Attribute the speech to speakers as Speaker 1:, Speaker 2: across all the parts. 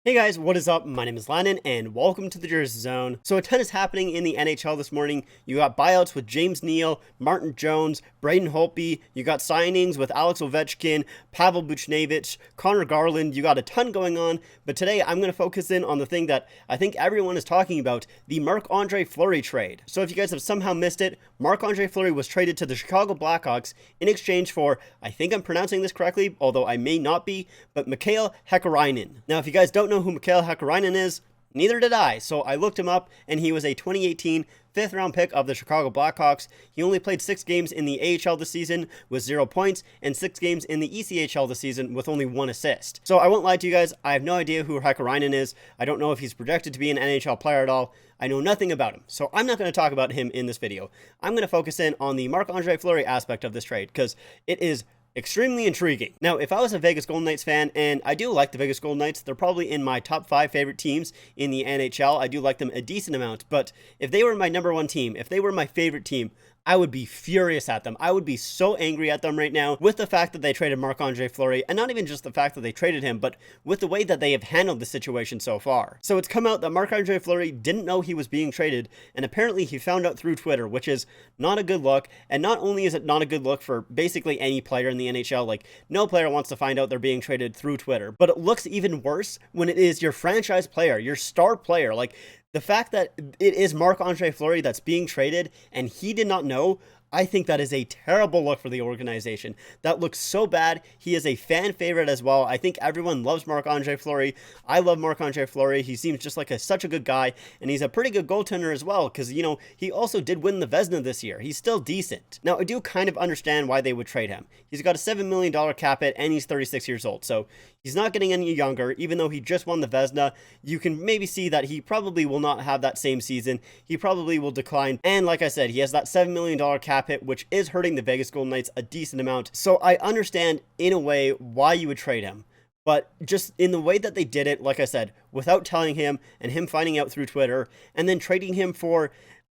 Speaker 1: Hey guys, what is up? My name is Landon and welcome to the Jersey Zone. So a ton is happening in the NHL this morning. You got buyouts with James Neal, Martin Jones, Braden Holtby. You got signings with Alex Ovechkin, Pavel Buchnevich, Connor Garland. You got a ton going on, but today I'm going to focus in on the thing that I think everyone is talking about, the Marc-Andre Fleury trade. So if you guys have somehow missed it, Marc-Andre Fleury was traded to the Chicago Blackhawks in exchange for, I think I'm pronouncing this correctly, although I may not be, but Mikael Häkkinen. Now if you guys don't know who Mikael Häkkinen is, neither did I, so I looked him up, and he was a 2018 fifth round pick of the Chicago Blackhawks. He only played 6 games in the AHL this season with 0 points, and 6 games in the ECHL this season with only 1 assist. So I won't lie to you guys, I have no idea who Häkkinen is. I don't know if he's projected to be an NHL player at all. I know nothing about him, so I'm not going to talk about him in this video. I'm going to focus in on the Marc-Andre Fleury aspect of this trade, because it is extremely intriguing. Now, if I was a Vegas Golden Knights fan, and I do like the Vegas Golden Knights, they're probably in my top 5 favorite teams in the NHL. I do like them a decent amount, but if they were my number 1 team, if they were my favorite team, I would be furious at them. I would be so angry at them right now with the fact that they traded Marc-Andre Fleury, and not even just the fact that they traded him, but with the way that they have handled the situation so far. So it's come out that Marc-Andre Fleury didn't know he was being traded, and apparently he found out through Twitter, which is not a good look. And not only is it not a good look for basically any player in the NHL, like no player wants to find out they're being traded through Twitter, but it looks even worse when it is your franchise player, your star player. Like, the fact that it is Marc-Andre Fleury that's being traded and he did not know, I think that is a terrible look for the organization. That looks so bad. He is a fan favorite as well. I think everyone loves Marc-Andre Fleury. I love Marc-Andre Fleury. He seems just like such a good guy, and he's a pretty good goaltender as well, because, you know, he also did win the Vezina this year. He's still decent. Now, I do kind of understand why they would trade him. He's got a $7 million cap hit, and he's 36 years old, so he's not getting any younger. Even though he just won the Vezina, you can maybe see that he probably will not have that same season. He probably will decline, and like I said, he has that $7 million cap hit, which is hurting the Vegas Golden Knights a decent amount. So I understand in a way why you would trade him, but just in the way that they did it, like I said, without telling him and him finding out through Twitter, and then trading him for,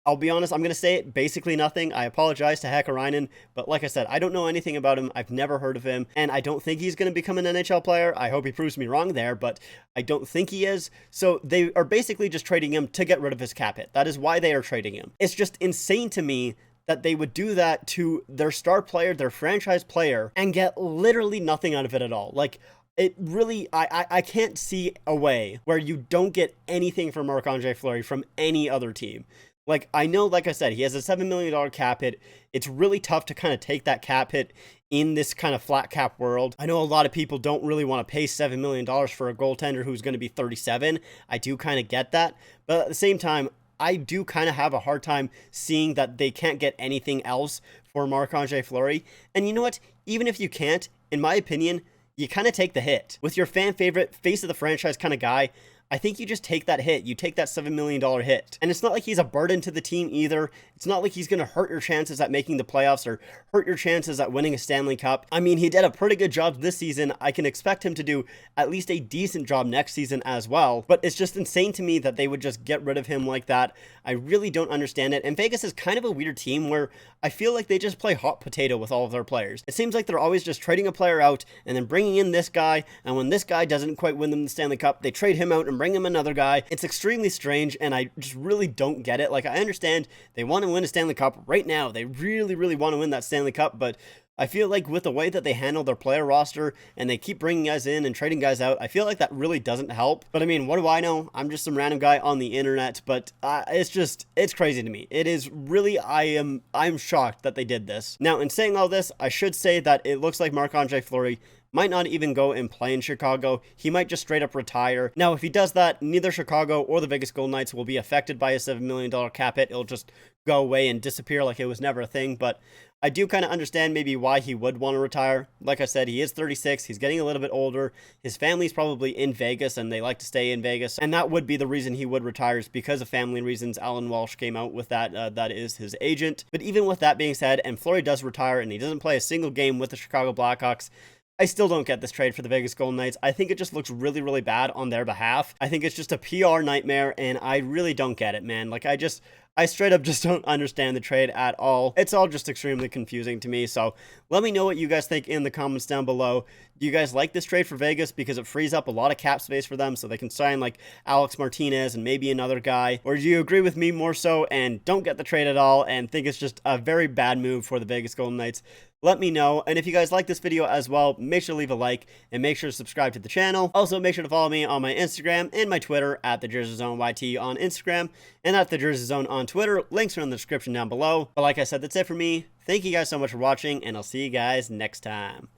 Speaker 1: I'll be honest, I'm going to say it, basically nothing. I apologize to Häkkinen, but like I said, I don't know anything about him. I've never heard of him, and I don't think he's going to become an NHL player. I hope he proves me wrong there, but I don't think he is. So they are basically just trading him to get rid of his cap hit. That is why they are trading him. It's just insane to me that they would do that to their star player, their franchise player, and get literally nothing out of it at all. Like, it really, I can't see a way where you don't get anything from Marc-Andre Fleury from any other team. Like, I know, like I said, he has a $7 million cap hit. It's really tough to kind of take that cap hit in this kind of flat cap world. I know a lot of people don't really want to pay $7 million for a goaltender who's going to be 37. I do kind of get that. But at the same time, I do kind of have a hard time seeing that they can't get anything else for Marc-Andre Fleury. And you know what? Even if you can't, in my opinion, you kind of take the hit. With your fan favorite, face of the franchise kind of guy, I think you just take that hit. You take that $7 million hit. And it's not like he's a burden to the team either. It's not like he's going to hurt your chances at making the playoffs or hurt your chances at winning a Stanley Cup. I mean, he did a pretty good job this season. I can expect him to do at least a decent job next season as well. But it's just insane to me that they would just get rid of him like that. I really don't understand it. And Vegas is kind of a weird team where I feel like they just play hot potato with all of their players. It seems like they're always just trading a player out and then bringing in this guy. And when this guy doesn't quite win them the Stanley Cup, they trade him out and bring him another guy. It's extremely strange, and I just really don't get it. Like, I understand they want to win a Stanley Cup right now. They really, really want to win that Stanley Cup, but I feel like with the way that they handle their player roster and they keep bringing guys in and trading guys out, I feel like that really doesn't help. But I mean, what do I know? I'm just some random guy on the internet, but it's crazy to me. It is really, I'm shocked that they did this. Now, in saying all this, I should say that it looks like Marc-Andre Fleury might not even go and play in Chicago. He might just straight up retire. Now, if he does that, neither Chicago or the Vegas Golden Knights will be affected by a $7 million cap hit. It'll just go away and disappear like it was never a thing. But I do kind of understand maybe why he would want to retire. Like I said, he is 36. He's getting a little bit older. His family's probably in Vegas, and they like to stay in Vegas. And that would be the reason he would retire, is because of family reasons. Alan Walsh came out with that. That is his agent. But even with that being said, and Fleury does retire, and he doesn't play a single game with the Chicago Blackhawks, I still don't get this trade for the Vegas Golden Knights. I think it just looks really, really bad on their behalf. I think it's just a PR nightmare, and I really don't get it, man. Like, I straight up just don't understand the trade at all. It's all just extremely confusing to me. So let me know what you guys think in the comments down below. Do you guys like this trade for Vegas because it frees up a lot of cap space for them so they can sign like Alex Martinez and maybe another guy? Or do you agree with me more so and don't get the trade at all and think it's just a very bad move for the Vegas Golden Knights? Let me know. And if you guys like this video as well, make sure to leave a like and make sure to subscribe to the channel. Also, make sure to follow me on my Instagram and my Twitter at the Jersey Zone YT on Instagram and at the Jersey Zone on Twitter. Links are in the description down below. But like I said, that's it for me. Thank you guys so much for watching, and I'll see you guys next time.